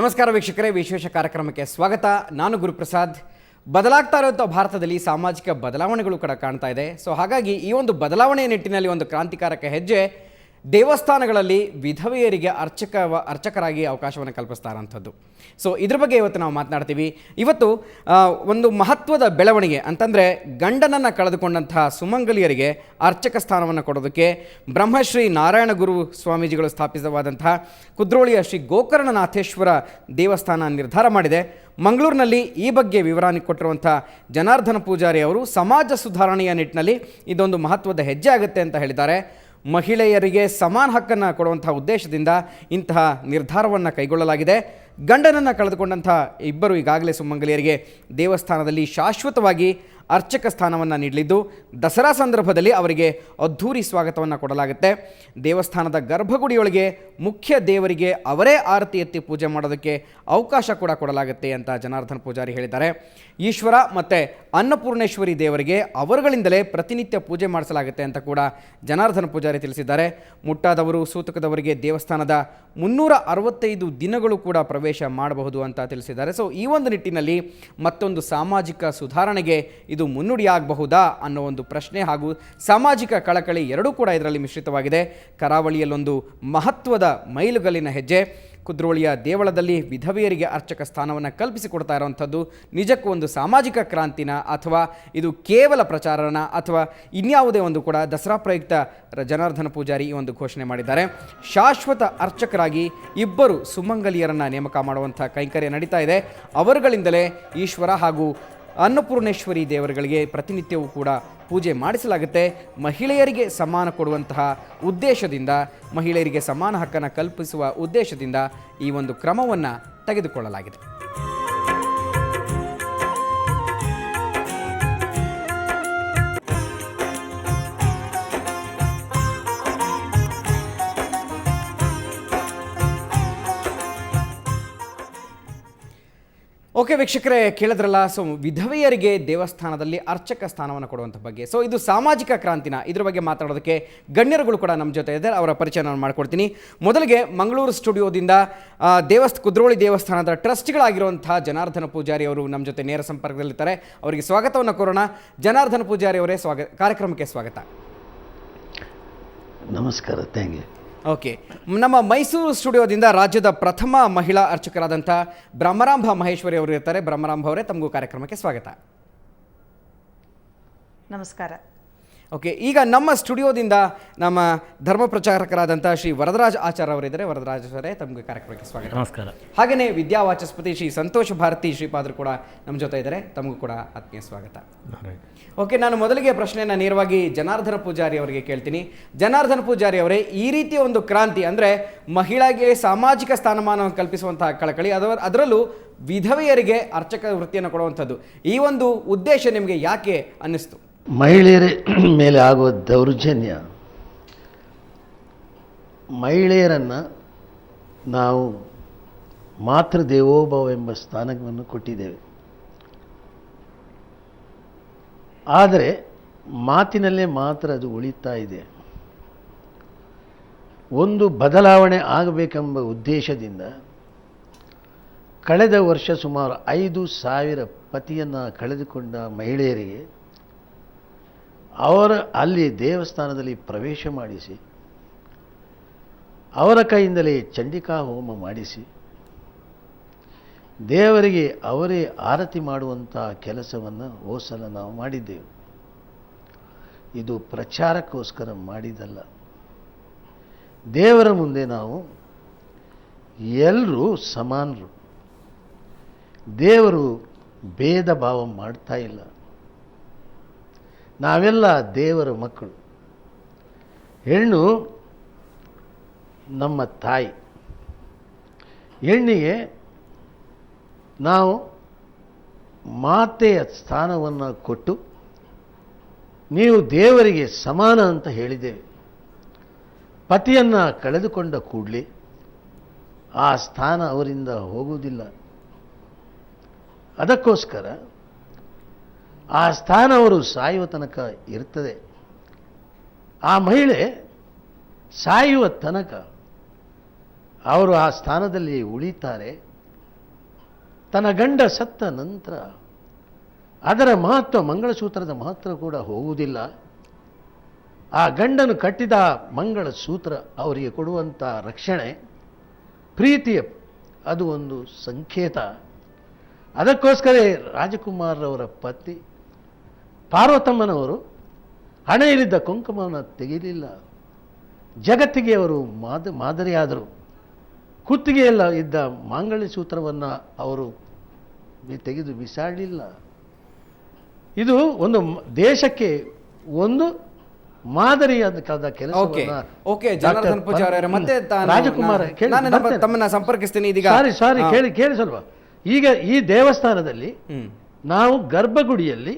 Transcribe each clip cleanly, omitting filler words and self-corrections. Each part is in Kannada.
ನಮಸ್ಕಾರ ವೀಕ್ಷಕರೇ, ವಿಶೇಷ ಕಾರ್ಯಕ್ರಮಕ್ಕೆ ಸ್ವಾಗತ. ನಾನು ಗುರುಪ್ರಸಾದ್. ಬದಲಾಗ್ತಾ ಇರುವಂಥ ಭಾರತದಲ್ಲಿ ಸಾಮಾಜಿಕ ಬದಲಾವಣೆಗಳು ಕೂಡ ಕಾಣ್ತಾ ಇದೆ. ಹಾಗಾಗಿ ಈ ಒಂದು ಬದಲಾವಣೆಯ ನಿಟ್ಟಿನಲ್ಲಿ ಒಂದು ಕ್ರಾಂತಿಕಾರಕ ಹೆಜ್ಜೆ ದೇವಸ್ಥಾನಗಳಲ್ಲಿ ವಿಧವೆಯರಿಗೆ ಅರ್ಚಕರಾಗಿ ಅವಕಾಶವನ್ನು ಕಲ್ಪಿಸ್ತಾ ಇರೋಂಥದ್ದು. ಇದ್ರ ಬಗ್ಗೆ ಇವತ್ತು ನಾವು ಮಾತನಾಡ್ತೀವಿ. ಇವತ್ತು ಒಂದು ಮಹತ್ವದ ಬೆಳವಣಿಗೆ ಅಂತಂದರೆ, ಗಂಡನನ್ನು ಕಳೆದುಕೊಂಡಂತಹ ಸುಮಂಗಲಿಯರಿಗೆ ಅರ್ಚಕ ಸ್ಥಾನವನ್ನು ಕೊಡೋದಕ್ಕೆ ಬ್ರಹ್ಮಶ್ರೀ ನಾರಾಯಣ ಗುರು ಸ್ವಾಮೀಜಿಗಳು ಸ್ಥಾಪಿತವಾದಂತಹ ಕುದ್ರೋಳಿಯ ಶ್ರೀ ಗೋಕರ್ಣನಾಥೇಶ್ವರ ದೇವಸ್ಥಾನ ನಿರ್ಧಾರ ಮಾಡಿದೆ. ಮಂಗಳೂರಿನಲ್ಲಿ ಈ ಬಗ್ಗೆ ವಿವರ ಕೊಟ್ಟಿರುವಂಥ ಜನಾರ್ದನ ಪೂಜಾರಿ ಅವರು ಸಮಾಜ ಸುಧಾರಣೆಯ ನಿಟ್ಟಿನಲ್ಲಿ ಇದೊಂದು ಮಹತ್ವದ ಹೆಜ್ಜೆ ಆಗುತ್ತೆ ಅಂತ ಹೇಳಿದ್ದಾರೆ. ಮಹಿಳೆಯರಿಗೆ ಸಮಾನ ಹಕ್ಕನ್ನು ಕೊಡುವಂಥ ಉದ್ದೇಶದಿಂದ ಇಂತಹ ನಿರ್ಧಾರವನ್ನು ಕೈಗೊಳ್ಳಲಾಗಿದೆ. ಗಂಡನನ್ನು ಕಳೆದುಕೊಂಡಂಥ ಇಬ್ಬರು ಈಗಾಗಲೇ ಸುಮಂಗಲಿಯರಿಗೆ ದೇವಸ್ಥಾನದಲ್ಲಿ ಶಾಶ್ವತವಾಗಿ ಅರ್ಚಕ ಸ್ಥಾನವನ್ನು ನೀಡಲಿದ್ದು, ದಸರಾ ಸಂದರ್ಭದಲ್ಲಿ ಅವರಿಗೆ ಅದ್ಧೂರಿ ಸ್ವಾಗತವನ್ನು ಕೊಡಲಾಗುತ್ತೆ. ದೇವಸ್ಥಾನದ ಗರ್ಭಗುಡಿಯೊಳಗೆ ಮುಖ್ಯ ದೇವರಿಗೆ ಅವರೇ ಆರತಿ ಎತ್ತಿ ಪೂಜೆ ಮಾಡೋದಕ್ಕೆ ಅವಕಾಶ ಕೂಡ ಕೊಡಲಾಗುತ್ತೆ ಅಂತ ಜನಾರ್ದನ ಪೂಜಾರಿ ಹೇಳಿದ್ದಾರೆ. ಈಶ್ವರ ಮತ್ತು ಅನ್ನಪೂರ್ಣೇಶ್ವರಿ ದೇವರಿಗೆ ಅವರುಗಳಿಂದಲೇ ಪ್ರತಿನಿತ್ಯ ಪೂಜೆ ಮಾಡಿಸಲಾಗುತ್ತೆ ಅಂತ ಕೂಡ ಜನಾರ್ದನ ಪೂಜಾರಿ ತಿಳಿಸಿದ್ದಾರೆ. ಮುಟ್ಟಾದವರು ಸೂತಕದವರಿಗೆ ದೇವಸ್ಥಾನದ 365 ದಿನಗಳು ಕೂಡ ಪ್ರವೇಶ ಮಾಡಬಹುದು ಅಂತ ತಿಳಿಸಿದ್ದಾರೆ. ಈ ಒಂದು ನಿಟ್ಟಿನಲ್ಲಿ ಮತ್ತೊಂದು ಸಾಮಾಜಿಕ ಸುಧಾರಣೆಗೆ ಇದು ಮುನ್ನುಡಿಯಾಗಬಹುದಾ ಅನ್ನೋ ಒಂದು ಪ್ರಶ್ನೆ ಹಾಗೂ ಸಾಮಾಜಿಕ ಕಳಕಳಿ ಎರಡೂ ಕೂಡ ಇದರಲ್ಲಿ ಮಿಶ್ರಿತವಾಗಿದೆ. ಕರಾವಳಿಯಲ್ಲೊಂದು ಮಹತ್ವದ ಮೈಲುಗಲ್ಲಿನ ಹೆಜ್ಜೆ. ಕುದ್ರೋಳಿಯ ದೇವಳದಲ್ಲಿ ವಿಧವೆಯರಿಗೆ ಅರ್ಚಕ ಸ್ಥಾನವನ್ನು ಕಲ್ಪಿಸಿಕೊಡ್ತಾ ಇರುವಂಥದ್ದು ನಿಜಕ್ಕೂ ಒಂದು ಸಾಮಾಜಿಕ ಕ್ರಾಂತಿನ, ಅಥವಾ ಇದು ಕೇವಲ ಪ್ರಚಾರನ, ಅಥವಾ ಇನ್ಯಾವುದೇ ಒಂದು ಕೂಡ ದಸರಾ ಪ್ರಯುಕ್ತ ಜನಾರ್ದನ ಪೂಜಾರಿ ಈ ಒಂದು ಘೋಷಣೆ ಮಾಡಿದ್ದಾರೆ. ಶಾಶ್ವತ ಅರ್ಚಕರಾಗಿ ಇಬ್ಬರು ಸುಮಂಗಲಿಯರನ್ನು ನೇಮಕ ಮಾಡುವಂಥ ಕೈಂಕರ್ಯ ನಡೀತಾ ಇದೆ. ಅವರುಗಳಿಂದಲೇ ಈಶ್ವರ ಹಾಗೂ ಅನ್ನಪೂರ್ಣೇಶ್ವರಿ ದೇವರುಗಳಿಗೆ ಪ್ರತಿನಿತ್ಯವೂ ಕೂಡ ಪೂಜೆ ಮಾಡಿಸಲಾಗುತ್ತೆ. ಮಹಿಳೆಯರಿಗೆ ಸಮಾನ ಕೊಡುವಂತಹ ಉದ್ದೇಶದಿಂದ, ಮಹಿಳೆಯರಿಗೆ ಸಮಾನ ಹಕ್ಕನ್ನು ಕಲ್ಪಿಸುವ ಉದ್ದೇಶದಿಂದ ಈ ಒಂದು ಕ್ರಮವನ್ನು ತೆಗೆದುಕೊಳ್ಳಲಾಗಿದೆ. ಓಕೆ ವೀಕ್ಷಕರೇ, ಕೇಳಿದ್ರಲ್ಲ. ವಿಧವೆಯರಿಗೆ ದೇವಸ್ಥಾನದಲ್ಲಿ ಅರ್ಚಕ ಸ್ಥಾನವನ್ನು ಕೊಡುವಂಥ ಬಗ್ಗೆ ಇದು ಸಾಮಾಜಿಕ ಕ್ರಾಂತಿನ, ಇದ್ರ ಬಗ್ಗೆ ಮಾತಾಡೋದಕ್ಕೆ ಗಣ್ಯರುಗಳು ಕೂಡ ನಮ್ಮ ಜೊತೆ ಇದ್ದಾರೆ. ಅವರ ಪರಿಚಯ ನಾನು ಮಾಡ್ಕೊಡ್ತೀನಿ. ಮೊದಲಿಗೆ ಮಂಗಳೂರು ಸ್ಟುಡಿಯೋದಿಂದ ಕುದ್ರೋಳಿ ದೇವಸ್ಥಾನದ ಟ್ರಸ್ಟ್ಗಳಾಗಿರುವಂಥ ಜನಾರ್ದನ ಪೂಜಾರಿ ಅವರು ನಮ್ಮ ಜೊತೆ ನೇರ ಸಂಪರ್ಕದಲ್ಲಿರ್ತಾರೆ. ಅವರಿಗೆ ಸ್ವಾಗತವನ್ನು ಕೋರೋಣ. ಜನಾರ್ದನ ಪೂಜಾರಿ ಅವರೇ, ಕಾರ್ಯಕ್ರಮಕ್ಕೆ ಸ್ವಾಗತ. ನಮಸ್ಕಾರ. Thank you. ಓಕೆ, ನಮ್ಮ ಮೈಸೂರು ಸ್ಟುಡಿಯೋದಿಂದ ರಾಜ್ಯದ ಪ್ರಥಮ ಮಹಿಳಾ ಅರ್ಚಕರಾದಂಥ ಬ್ರಹ್ಮರಾಂಭ ಮಹೇಶ್ವರಿ ಅವರು ಇರ್ತಾರೆ. ಬ್ರಹ್ಮರಾಂಭ ಅವರೇ, ತಮಗೂ ಕಾರ್ಯಕ್ರಮಕ್ಕೆ ಸ್ವಾಗತ. ನಮಸ್ಕಾರ. ಓಕೆ, ಈಗ ನಮ್ಮ ಸ್ಟುಡಿಯೋದಿಂದ ನಮ್ಮ ಧರ್ಮ ಪ್ರಚಾರಕರಾದಂಥ ಶ್ರೀ ವರದರಾಜ ಆಚಾರ್ಯ ಅವರಿದ್ದಾರೆ. ವರದರಾಜ ಅವರೇ, ತಮಗೆ ಕಾರ್ಯಕ್ರಮಕ್ಕೆ ಸ್ವಾಗತ. ನಮಸ್ಕಾರ. ಹಾಗೆಯೇ ವಿದ್ಯಾವಾಚಸ್ಪತಿ ಶ್ರೀ ಸಂತೋಷ ಭಾರತಿ ಶ್ರೀಪಾದರು ಕೂಡ ನಮ್ಮ ಜೊತೆ ಇದ್ದಾರೆ. ತಮಗೂ ಕೂಡ ಆತ್ಮೀಯ ಸ್ವಾಗತ. ಓಕೆ, ನಾನು ಮೊದಲಿಗೆ ಪ್ರಶ್ನೆಯನ್ನು ನೇರವಾಗಿ ಜನಾರ್ದನ ಪೂಜಾರಿ ಅವರಿಗೆ ಕೇಳ್ತೀನಿ. ಜನಾರ್ದನ ಪೂಜಾರಿ ಅವರೇ, ಈ ರೀತಿಯ ಒಂದು ಕ್ರಾಂತಿ ಅಂದರೆ ಮಹಿಳೆಗೆ ಸಾಮಾಜಿಕ ಸ್ಥಾನಮಾನವನ್ನು ಕಲ್ಪಿಸುವಂತಹ ಕಳಕಳಿ, ಅದರಲ್ಲೂ ವಿಧವೆಯರಿಗೆ ಅರ್ಚಕ ವೃತ್ತಿಯನ್ನು ಕೊಡುವಂಥದ್ದು, ಈ ಒಂದು ಉದ್ದೇಶ ನಿಮಗೆ ಯಾಕೆ ಅನ್ನಿಸ್ತು? ಮಹಿಳೆಯರ ಮೇಲೆ ಆಗುವ ದೌರ್ಜನ್ಯ, ಮಹಿಳೆಯರನ್ನು ನಾವು ಮಾತೃದೇವೋಭವ ಎಂಬ ಸ್ಥಾನವನ್ನು ಕೊಟ್ಟಿದ್ದೇವೆ. ಆದರೆ ಮಾತಿನಲ್ಲೇ ಮಾತ್ರ ಅದು ಉಳಿತಾ ಇದೆ. ಒಂದು ಬದಲಾವಣೆ ಆಗಬೇಕೆಂಬ ಉದ್ದೇಶದಿಂದ ಕಳೆದ ವರ್ಷ ಸುಮಾರು 5,000 ಪತಿಯನ್ನು ಕಳೆದುಕೊಂಡ ಮಹಿಳೆಯರಿಗೆ ಅಲ್ಲಿ ದೇವಸ್ಥಾನದಲ್ಲಿ ಪ್ರವೇಶ ಮಾಡಿಸಿ, ಅವರ ಕೈಯಿಂದಲೇ ಚಂಡಿಕಾ ಹೋಮ ಮಾಡಿಸಿ, ದೇವರಿಗೆ ಅವರೇ ಆರತಿ ಮಾಡುವಂಥ ಕೆಲಸವನ್ನು ಹೋಸಲ ನಾವು ಮಾಡಿದ್ದೆವು. ಇದು ಪ್ರಚಾರಕ್ಕೋಸ್ಕರ ಮಾಡಿದ್ದಲ್ಲ. ದೇವರ ಮುಂದೆ ನಾವು ಎಲ್ಲರೂ ಸಮಾನರು. ದೇವರು ಭೇದ ಭಾವ ಮಾಡ್ತಾ ಇಲ್ಲ. ನಾವೆಲ್ಲ ದೇವರ ಮಕ್ಕಳು. ಹೆಣ್ಣು ನಮ್ಮ ತಾಯಿ. ಹೆಣ್ಣಿಗೆ ನಾವು ಮಾತೆಯ ಸ್ಥಾನವನ್ನು ಕೊಟ್ಟು ನೀವು ದೇವರಿಗೆ ಸಮಾನ ಅಂತ ಹೇಳಿದ್ದೇವೆ. ಪತಿಯನ್ನು ಕಳೆದುಕೊಂಡ ಕೂಡಲೇ ಆ ಸ್ಥಾನ ಅವರಿಂದ ಹೋಗುವುದಿಲ್ಲ. ಅದಕ್ಕೋಸ್ಕರ ಆ ಸ್ಥಾನ ಅವರು ಸಾಯುವ ತನಕ ಇರ್ತದೆ. ಆ ಮಹಿಳೆ ಸಾಯುವ ತನಕ ಅವರು ಆ ಸ್ಥಾನದಲ್ಲಿ ಉಳಿತಾರೆ. ತನ್ನ ಗಂಡ ಸತ್ತ ನಂತರ ಅದರ ಮಹತ್ವ, ಮಂಗಳಸೂತ್ರದ ಮಹತ್ವ ಕೂಡ ಹೋಗುವುದಿಲ್ಲ. ಆ ಗಂಡನು ಕಟ್ಟಿದ ಮಂಗಳಸೂತ್ರ ಅವರಿಗೆ ಕೊಡುವಂಥ ರಕ್ಷಣೆ, ಪ್ರೀತಿಯ ಅದು ಒಂದು ಸಂಕೇತ. ಅದಕ್ಕೋಸ್ಕರ ರಾಜಕುಮಾರರವರ ಪತಿ ಪಾರ್ವತಮ್ಮನವರು ಹಣೆಯಲ್ಲಿದ್ದ ಕುಂಕುಮವನ್ನು ತೆಗೆಯಲಿಲ್ಲ. ಜಗತ್ತಿಗೆ ಅವರು ಮಾದರಿಯಾದರು. ಕುತ್ತಿಗೆಯಲ್ಲ ಇದ್ದ ಮಾಂಗಲ್ಯ ಸೂತ್ರವನ್ನು ಅವರು ತೆಗೆದು ಬಿಸಾಡಲಿಲ್ಲ. ಇದು ಒಂದು ದೇಶಕ್ಕೆ ಒಂದು ಮಾದರಿಯಾದ ಓಕೆ ಜನಾರ್ದನ್ ಪೂಜಾರಿ ಅವರೇ, ಮತ್ತೆ ರಾಜಕುಮಾರ ತಮ್ಮನ್ನ ಸಂಪರ್ಕಿಸ್ತೀನಿ ಇದೀಗ. ಸಾರಿ ಕೇಳಿ ಸ್ವಲ್ಪ. ಈಗ ಈ ದೇವಸ್ಥಾನದಲ್ಲಿ ನಾವು ಗರ್ಭಗುಡಿಯಲ್ಲಿ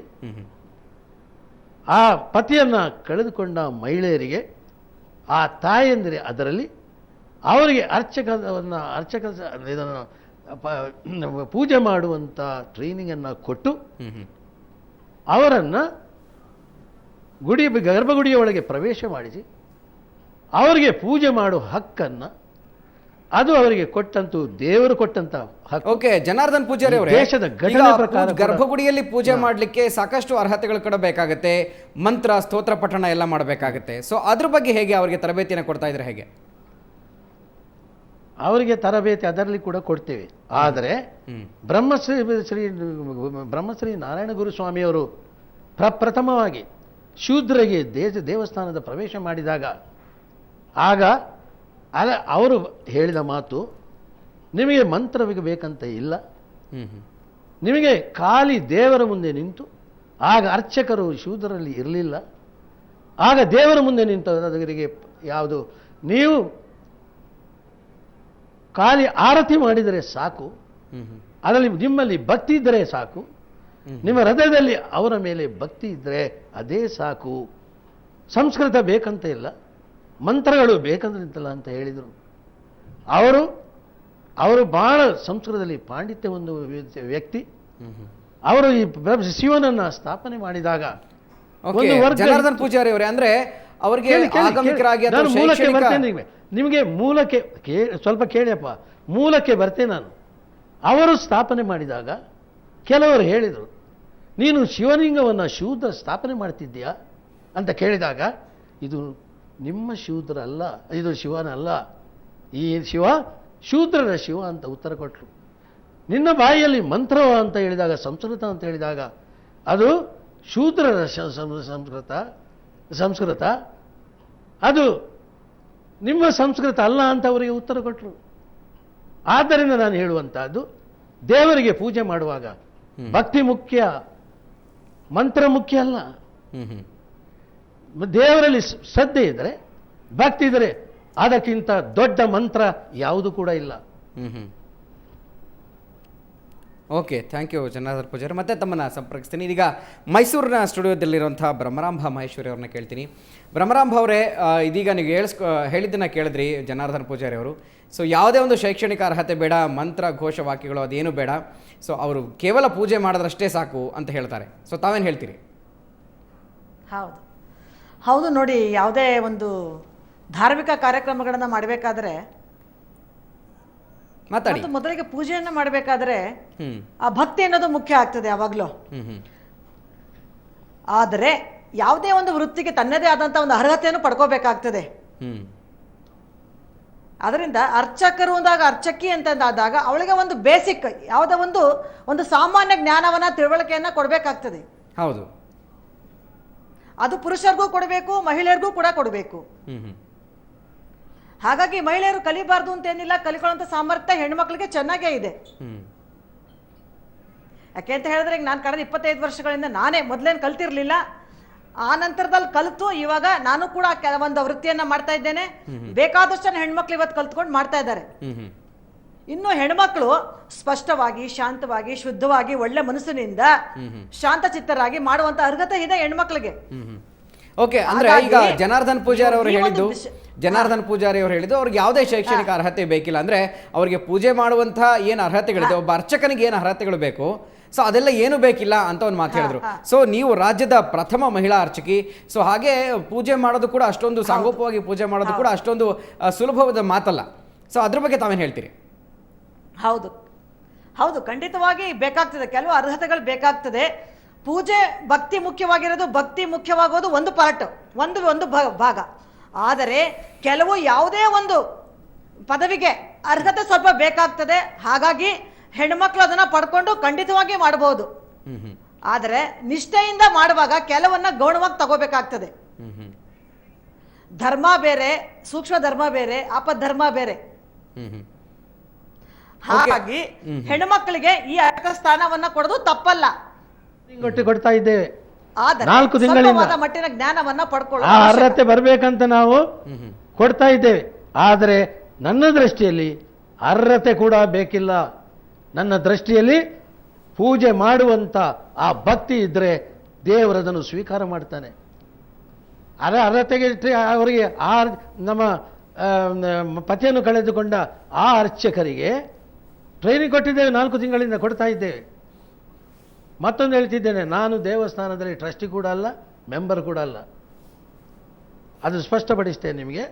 ಆ ಪತಿಯನ್ನ ಕಳೆದುಕೊಂಡ ಮಹಿಳೆಯರಿಗೆ, ಆ ತಾಯಂದಿರೆ ಅದರಲ್ಲಿ ಅವರಿಗೆ ಇದನ್ನು ಪೂಜೆ ಮಾಡುವಂಥ ಟ್ರೈನಿಂಗನ್ನು ಕೊಟ್ಟು ಅವರನ್ನು ಗರ್ಭಗುಡಿಯ ಒಳಗೆ ಪ್ರವೇಶ ಮಾಡಿಸಿ ಅವರಿಗೆ ಪೂಜೆ ಮಾಡುವ ಹಕ್ಕನ್ನು ಅದು ಅವರಿಗೆ ಕೊಟ್ಟಂತೂ ದೇವರು ಕೊಟ್ಟಂತ ಹಕ್ಕು. ಓಕೆ ಜನಾರ್ದನ್ ಪೂಜಾರಿ ಅವರೇ, ದೇಶದ ಘಟನೆ ಪ್ರಕಾರ ಗರ್ಭಗುಡಿಯಲ್ಲಿ ಪೂಜೆ ಮಾಡಲಿಕ್ಕೆ ಸಾಕಷ್ಟು ಅರ್ಹತೆಗಳು ಕೂಡ ಬೇಕಾಗುತ್ತೆ, ಮಂತ್ರ ಸ್ತೋತ್ರ ಪಠಣ ಎಲ್ಲ ಮಾಡಬೇಕಾಗುತ್ತೆ. ಸೊ ಅದ್ರ ಬಗ್ಗೆ ಹೇಗೆ ಅವರಿಗೆ ತರಬೇತಿಯನ್ನು ಕೊಡ್ತಾ ಇದ್ರೆ ಹೇಗೆ? ಅವರಿಗೆ ತರಬೇತಿ ಅದರಲ್ಲಿ ಕೂಡ ಕೊಡ್ತೇವೆ. ಆದರೆ ಬ್ರಹ್ಮಶ್ರೀ ನಾರಾಯಣ ಗುರುಸ್ವಾಮಿಯವರು ಪ್ರಪ್ರಥಮವಾಗಿ ಶೂದ್ರರಿಗೆ ದೇವಸ್ಥಾನದ ಪ್ರವೇಶ ಮಾಡಿದಾಗ ಆಗ ಅವರು ಹೇಳಿದ ಮಾತು, ನಿಮಗೆ ಮಂತ್ರವಿಗೆ ಬೇಕಂತ ಇಲ್ಲ, ನಿಮಗೆ ಖಾಲಿ ದೇವರ ಮುಂದೆ ನಿಂತು, ಆಗ ಅರ್ಚಕರು ಶೂದ್ರರಲ್ಲಿ ಇರಲಿಲ್ಲ, ಆಗ ದೇವರ ಮುಂದೆ ನಿಂತವರಿಗೆ ಯಾವುದು ನೀವು ಖಾಲಿ ಆರತಿ ಮಾಡಿದರೆ ಸಾಕು, ಅದರಲ್ಲಿ ನಿಮ್ಮಲ್ಲಿ ಭಕ್ತಿ ಇದ್ದರೆ ಸಾಕು, ನಿಮ್ಮ ಹೃದಯದಲ್ಲಿ ಅವರ ಮೇಲೆ ಭಕ್ತಿ ಇದ್ದರೆ ಅದೇ ಸಾಕು, ಸಂಸ್ಕೃತ ಬೇಕಂತ ಇಲ್ಲ, ಮಂತ್ರಗಳು ಬೇಕಂತಿಲ್ಲ ಅಂತ ಹೇಳಿದರು. ಅವರು ಬಹಳ ಸಂಸ್ಕೃತದಲ್ಲಿ ಪಾಂಡಿತ್ಯ ಒಂದು ವ್ಯಕ್ತಿ. ಅವರು ಈ ಶಿವನನ್ನ ಸ್ಥಾಪನೆ ಮಾಡಿದಾಗ ಜನಾರ್ದನ್ ಪೂಜಾರಿ ಅವರೇ, ಅಂದ್ರೆ ಅವರಿಗೆ ಮೂಲಕ್ಕೆ ಬರ್ತೇನೆ, ನಿಮಗೆ ಮೂಲಕ್ಕೆ ಸ್ವಲ್ಪ ಕೇಳಿಯಪ್ಪ, ಮೂಲಕ್ಕೆ ಬರ್ತೇನೆ ನಾನು. ಅವರು ಸ್ಥಾಪನೆ ಮಾಡಿದಾಗ ಕೆಲವರು ಹೇಳಿದರು, ನೀನು ಶಿವಲಿಂಗವನ್ನು ಶೂದ್ರ ಸ್ಥಾಪನೆ ಮಾಡ್ತಿದ್ದೀಯಾ ಅಂತ ಕೇಳಿದಾಗ, ಇದು ನಿಮ್ಮ ಶೂದ್ರ ಅಲ್ಲ, ಇದು ಶಿವನಲ್ಲ, ಈ ಶಿವ ಶೂದ್ರರ ಶಿವ ಅಂತ ಉತ್ತರ ಕೊಟ್ಟರು. ನಿನ್ನ ಬಾಯಿಯಲ್ಲಿ ಮಂತ್ರ ಅಂತ ಹೇಳಿದಾಗ, ಸಂಸ್ಕೃತ ಅಂತ ಹೇಳಿದಾಗ ಅದು ಶೂದ್ರರ ಸಂಸ್ಕೃತ, ಅದು ನಿಮ್ಮ ಸಂಸ್ಕೃತ ಅಲ್ಲ ಅಂತ ಅವರಿಗೆ ಉತ್ತರ ಕೊಟ್ಟರು. ಆದ್ದರಿಂದ ನಾನು ಹೇಳುವಂತಹದ್ದು, ದೇವರಿಗೆ ಪೂಜೆ ಮಾಡುವಾಗ ಭಕ್ತಿ ಮುಖ್ಯ, ಮಂತ್ರ ಮುಖ್ಯ ಅಲ್ಲ. ದೇವರಲ್ಲಿ ಶ್ರದ್ಧೆ ಇದ್ದರೆ, ಭಕ್ತಿ ಇದ್ದರೆ ಅದಕ್ಕಿಂತ ದೊಡ್ಡ ಮಂತ್ರ ಯಾವುದು ಕೂಡ ಇಲ್ಲ. Okay, thank you Janardhan Poojary. ಮತ್ತೆ ತಮ್ಮನ್ನು ಸಂಪರ್ಕಿಸ್ತೀನಿ. ಇದೀಗ ಮೈಸೂರಿನ ಸ್ಟುಡಿಯೋದಲ್ಲಿರುವಂಥ ಬ್ರಹ್ಮರಾಂಭ ಮಹೇಶ್ವರಿ ಅವ್ರನ್ನ ಕೇಳ್ತೀನಿ. ಬ್ರಹ್ಮರಾಂಭ ಅವರೇ, ಇದೀಗ ನೀವು ಹೇಳಿದ್ದನ್ನು ಕೇಳಿದ್ರಿ ಜನಾರ್ದನ್ ಪೂಜಾರಿ ಅವರು. ಸೊ ಯಾವುದೇ ಒಂದು ಶೈಕ್ಷಣಿಕ ಅರ್ಹತೆ ಬೇಡ, ಮಂತ್ರ ಘೋಷವಾಕ್ಯಗಳು ಅದೇನು ಬೇಡ, ಸೊ ಅವರು ಕೇವಲ ಪೂಜೆ ಮಾಡಿದ್ರಷ್ಟೇ ಸಾಕು ಅಂತ ಹೇಳ್ತಾರೆ. ಸೊ ತಾವೇನು ಹೇಳ್ತೀರಿ? ಹೌದು ನೋಡಿ, ಯಾವುದೇ ಒಂದು ಧಾರ್ಮಿಕ ಕಾರ್ಯಕ್ರಮಗಳನ್ನು ಮಾಡಬೇಕಾದ್ರೆ ಮತ್ತು ಮೊದಲಿಗೆ ಪೂಜೆಯನ್ನು ಮಾಡಬೇಕಾದ್ರೆ ಆ ಭಕ್ತಿ ಅನ್ನೋದು ಮುಖ್ಯ ಆಗ್ತದೆ ಯಾವಾಗಲೂ. ಆದರೆ ಯಾವುದೇ ಒಂದು ವೃತ್ತಿಗೆ ತನ್ನದೇ ಆದಂಥ ಒಂದು ಅರ್ಹತೆಯನ್ನು ಪಡ್ಕೋಬೇಕಾಗ್ತದೆ. ಅದರಿಂದ ಅರ್ಚಕರು ಅಂದಾಗ, ಅರ್ಚಕಿ ಅಂತಂದಾದಾಗ ಅವಳಿಗೆ ಒಂದು ಬೇಸಿಕ್ ಯಾವುದೇ ಒಂದು ಸಾಮಾನ್ಯ ಜ್ಞಾನವನ್ನ, ತಿಳುವಳಿಕೆಯನ್ನ ಕೊಡಬೇಕಾಗ್ತದೆ. ಹೌದು, ಅದು ಪುರುಷರಿಗೂ ಕೊಡಬೇಕು, ಮಹಿಳೆಯರಿಗೂ ಕೂಡ ಕೊಡಬೇಕು. ಹಾಗಾಗಿ ಮಹಿಳೆಯರು ಕಲಿಬಾರ್ದು ಅಂತೇನಿಲ್ಲ, ಕಲಿಕೊಳ್ಳುವಂಥ ಸಾಮರ್ಥ್ಯ ಹೆಣ್ಮಕ್ಳಿಗೆ ಚೆನ್ನಾಗೇ ಇದೆ. ಯಾಕೆ ಅಂತ ಹೇಳಿದ್ರೆ, ಈಗ ನಾನು ಕಳೆದ 25 ವರ್ಷಗಳಿಂದ ನಾನೇ ಮೊದಲೇನು ಕಲ್ತಿರ್ಲಿಲ್ಲ, ಆ ನಂತರದಲ್ಲಿ ಕಲಿತು ಇವಾಗ ನಾನು ಕೂಡ ಒಂದು ವೃತ್ತಿಯನ್ನ ಮಾಡ್ತಾ ಇದ್ದೇನೆ. ಬೇಕಾದಷ್ಟು ಹೆಣ್ಮಕ್ಳು ಇವತ್ತು ಕಲ್ತ್ಕೊಂಡು ಮಾಡ್ತಾ ಇದ್ದಾರೆ. ಇನ್ನು ಹೆಣ್ಮಕ್ಳು ಸ್ಪಷ್ಟವಾಗಿ, ಶಾಂತವಾಗಿ, ಶುದ್ಧವಾಗಿ, ಒಳ್ಳೆ ಮನಸ್ಸಿನಿಂದ ಶಾಂತ ಚಿತ್ತರಾಗಿ ಮಾಡುವಂತ ಅರ್ಹತೆ ಇದೆ ಹೆಣ್ಮಕ್ಳಿಗೆ. ಓಕೆ, ಅಂದ್ರೆ ಈಗ ಜನಾರ್ದನ್ ಪೂಜಾರಿ ಅವರು ಹೇಳಿದ್ದು ಅವ್ರಿಗೆ ಯಾವುದೇ ಶೈಕ್ಷಣಿಕ ಅರ್ಹತೆ ಬೇಕಿಲ್ಲ, ಅಂದ್ರೆ ಅವರಿಗೆ ಪೂಜೆ ಮಾಡುವಂತಹ ಏನು ಅರ್ಹತೆಗಳಿದೆ, ಒಬ್ಬ ಅರ್ಚಕನಿಗೆ ಏನು ಅರ್ಹತೆಗಳು ಬೇಕು, ಸೊ ಅದೆಲ್ಲ ಏನು ಬೇಕಿಲ್ಲ ಅಂತ ಒಂದು ಮಾತು ಹೇಳಿದ್ರು. ಸೊ ನೀವು ರಾಜ್ಯದ ಪ್ರಥಮ ಮಹಿಳಾ ಅರ್ಚಕಿ, ಸೊ ಹಾಗೆ ಪೂಜೆ ಮಾಡೋದು ಕೂಡ ಅಷ್ಟೊಂದು ಸಾಂಗೋಪವಾಗಿ ಪೂಜೆ ಮಾಡೋದು ಕೂಡ ಅಷ್ಟೊಂದು ಸುಲಭವಾದ ಮಾತಲ್ಲ. ಸೊ ಅದ್ರ ಬಗ್ಗೆ ತಾವೇನು ಹೇಳ್ತೀರಿ? ಹೌದು, ಖಂಡಿತವಾಗಿ ಬೇಕಾಗ್ತದೆ, ಕೆಲವು ಅರ್ಹತೆಗಳು ಬೇಕಾಗ್ತದೆ. ಪೂಜೆ ಭಕ್ತಿ ಮುಖ್ಯವಾಗಿರೋದು, ಭಕ್ತಿ ಮುಖ್ಯವಾಗೋದು ಒಂದು ಪಾರ್ಟ್, ಒಂದು ಭಾಗ. ಆದರೆ ಕೆಲವು ಯಾವುದೇ ಒಂದು ಪದವಿಗೆ ಅರ್ಹತೆ ಸ್ವಲ್ಪ ಬೇಕಾಗ್ತದೆ. ಹಾಗಾಗಿ ಹೆಣ್ಮಕ್ಳು ಅದನ್ನ ಪಡ್ಕೊಂಡು ಖಂಡಿತವಾಗಿ ಮಾಡಬಹುದು. ಆದರೆ ನಿಷ್ಠೆಯಿಂದ ಮಾಡುವಾಗ ಕೆಲವನ್ನ ಗೌಣವಾಗಿ ತಗೋಬೇಕಾಗ್ತದೆ. ಧರ್ಮ ಬೇರೆ, ಸೂಕ್ಷ್ಮ ಧರ್ಮ ಬೇರೆ, ಆಪಧರ್ಮ ಬೇರೆ. ಹಾಗಾಗಿ ಹೆಣ್ಮಕ್ಳಿಗೆ ಈ ಅರ್ಹ ಸ್ಥಾನವನ್ನ ಕೊಡೋದು ತಪ್ಪಲ್ಲ. ಕೊಡ್ತಾ ಇದ್ದೇವೆ. ಆದರೆ 4 ತಿಂಗಳಿಂದ ಸ್ವಲ್ಪವಾದ ಮಟ್ಟಿನ ಜ್ಞಾನವನ್ನ ಆ ಪಡ್ಕೊಳ್ಳೋದು ಅರ್ಹತೆ ಬರಬೇಕಂತ ನಾವು ಕೊಡ್ತಾ ಇದ್ದೇವೆ. ಆದರೆ ನನ್ನ ದೃಷ್ಟಿಯಲ್ಲಿ ಅರ್ಹತೆ ಕೂಡ ಬೇಕಿಲ್ಲ. ನನ್ನ ದೃಷ್ಟಿಯಲ್ಲಿ ಪೂಜೆ ಮಾಡುವಂತ ಆ ಭಕ್ತಿ ಇದ್ರೆ ದೇವರದನ್ನು ಸ್ವೀಕಾರ ಮಾಡ್ತಾನೆ. ಅರ್ಹತೆಗೆ ಅವರಿಗೆ ಆ ನಮ್ಮ ಪತಿಯನ್ನು ಕಳೆದುಕೊಂಡ ಆ ಅರ್ಚಕರಿಗೆ ಟ್ರೈನಿಂಗ್ ಕೊಟ್ಟಿದ್ದೇವೆ, 4 ತಿಂಗಳಿಂದ ಕೊಡ್ತಾ ಇದ್ದೇವೆ. ಮತ್ತೊಂದು ಹೇಳ್ತಿದ್ದೇನೆ, ನಾನು ದೇವಸ್ಥಾನದಲ್ಲಿ ಟ್ರಸ್ಟಿ ಕೂಡ ಅಲ್ಲ, ಮೆಂಬರ್ ಕೂಡ ಅಲ್ಲ. ಅದು ಸ್ಪಷ್ಟಪಡಿಸ್ತೇನೆ ನಿಮಗೆ.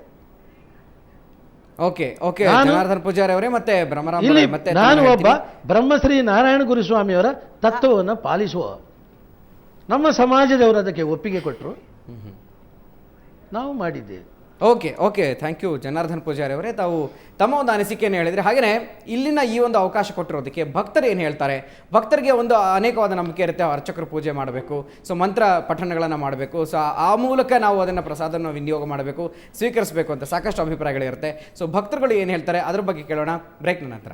ಓಕೆ ಓಕೆ ನಾನು- ಜನಾರ್ದನ್ ಪೂಜಾರಿ ಅವರೇ ಮತ್ತೆ ಭ್ರಮರಾಂಬ ಇಲ್ಲಿ ಅವರೇ, ಮತ್ತೆ ನಾನು ತಮ್ಮ ಒಬ್ಬ ಹೇಳ್ತೀನಿ. ಬ್ರಹ್ಮಶ್ರೀ ನಾರಾಯಣ ಗುರುಸ್ವಾಮಿಯವರ ತತ್ವವನ್ನು ಪಾಲಿಸುವ, ನಮ್ಮ ಸಮಾಜದವರು ಅದಕ್ಕೆ ಒಪ್ಪಿಗೆ ಕೊಟ್ಟರು, ನಾವು ಮಾಡಿದ್ದೇವೆ. Okay okay thank you Janardhan Poojary ಅವರೇ, ತಾವು ತಮ್ಮ ಒಂದು ಅನಿಸಿಕೆಯನ್ನು ಹೇಳಿದರೆ. ಹಾಗೆಯೇ ಇಲ್ಲಿನ ಈ ಒಂದು ಅವಕಾಶ ಕೊಟ್ಟಿರೋದಕ್ಕೆ ಭಕ್ತರು ಏನು ಹೇಳ್ತಾರೆ? ಭಕ್ತರಿಗೆ ಒಂದು ಅನೇಕವಾದ ನಂಬಿಕೆ ಇರುತ್ತೆ, ಅರ್ಚಕರು ಪೂಜೆ ಮಾಡಬೇಕು, ಸೊ ಮಂತ್ರ ಪಠಣಗಳನ್ನು ಮಾಡಬೇಕು, ಸೊ ಆ ಮೂಲಕ ನಾವು ಅದನ್ನು ಪ್ರಸಾದವನ್ನು ವಿನಿಯೋಗ ಮಾಡಬೇಕು, ಸ್ವೀಕರಿಸಬೇಕು ಅಂತ ಸಾಕಷ್ಟು ಅಭಿಪ್ರಾಯಗಳಿರುತ್ತೆ. ಸೊ ಭಕ್ತರುಗಳು ಏನು ಹೇಳ್ತಾರೆ ಅದ್ರ ಬಗ್ಗೆ ಕೇಳೋಣ ಬ್ರೇಕ್ನ ನಂತರ.